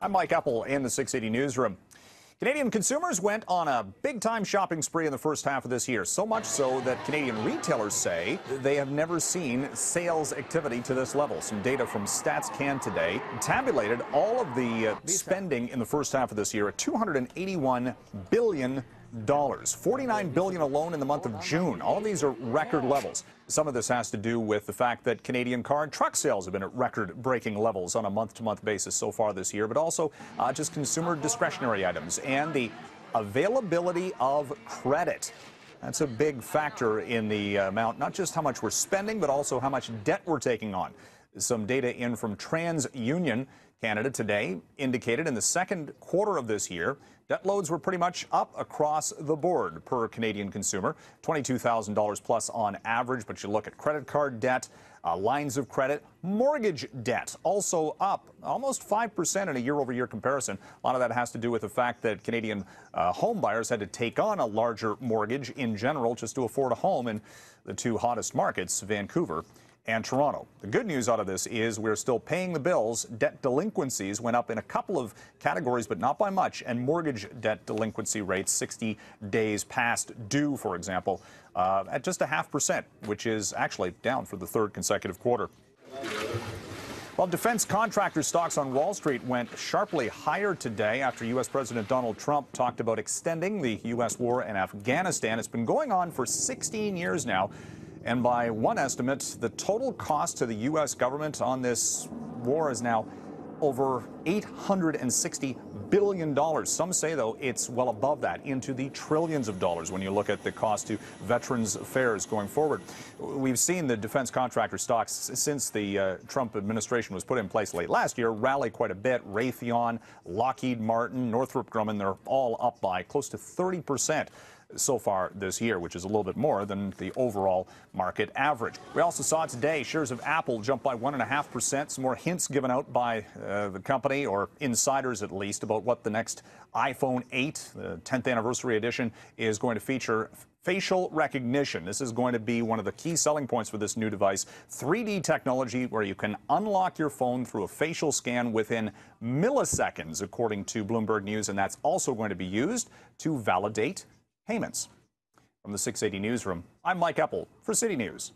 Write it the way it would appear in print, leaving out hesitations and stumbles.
I'm Mike Eppel in the 680 newsroom. Canadian consumers went on a big-time shopping spree in the first half of this year, so much so that Canadian retailers say they have never seen sales activity to this level. Some data from StatsCan today tabulated all of the spending in the first half of this year at $281 billion. $49 billion alone in the month of June. All of these are record levels. Some of this has to do with the fact that Canadian car and truck sales have been at record-breaking levels on a month-to-month basis so far this year, but also just consumer discretionary items and the availability of credit. That's a big factor in the amount, not just how much we're spending, but also how much debt we're taking on. Some data in from TransUnion Canada today indicated in the second quarter of this year, debt loads were pretty much up across the board per Canadian consumer, $22,000 plus on average. But you look at credit card debt, lines of credit, mortgage debt also up almost 5% in a year-over-year comparison. A lot of that has to do with the fact that Canadian home buyers had to take on a larger mortgage in general just to afford a home in the two hottest markets, Vancouver and Toronto. The good news out of this is we're still paying the bills. Debt delinquencies went up in a couple of categories, but not by much. And mortgage debt delinquency rates, 60 days past due, for example, at just 0.5%, which is actually down for the third consecutive quarter. Well, defense contractor stocks on Wall Street went sharply higher today after U.S. President Donald Trump talked about extending the U.S. war in Afghanistan. It's been going on for 16 years now. And by one estimate, the total cost to the U.S. government on this war is now over $860 billion. Some say, though, it's well above that, into the trillions of dollars when you look at the cost to veterans affairs going forward. We've seen the defense contractor stocks since the Trump administration was put in place late last year rally quite a bit. Raytheon, Lockheed Martin, Northrop Grumman, they're all up by close to 30%. So far this year, which is a little bit more than the overall market average. We also saw today shares of Apple jump by 1.5%. Some more hints given out by the company, or insiders at least, about what the next iPhone 8, the 10th anniversary edition, is going to feature. Facial recognition. This is going to be one of the key selling points for this new device. 3D technology where you can unlock your phone through a facial scan within milliseconds, according to Bloomberg News, and that's also going to be used to validate payments. From the 680 newsroom, I'm Mike Eppel for City News.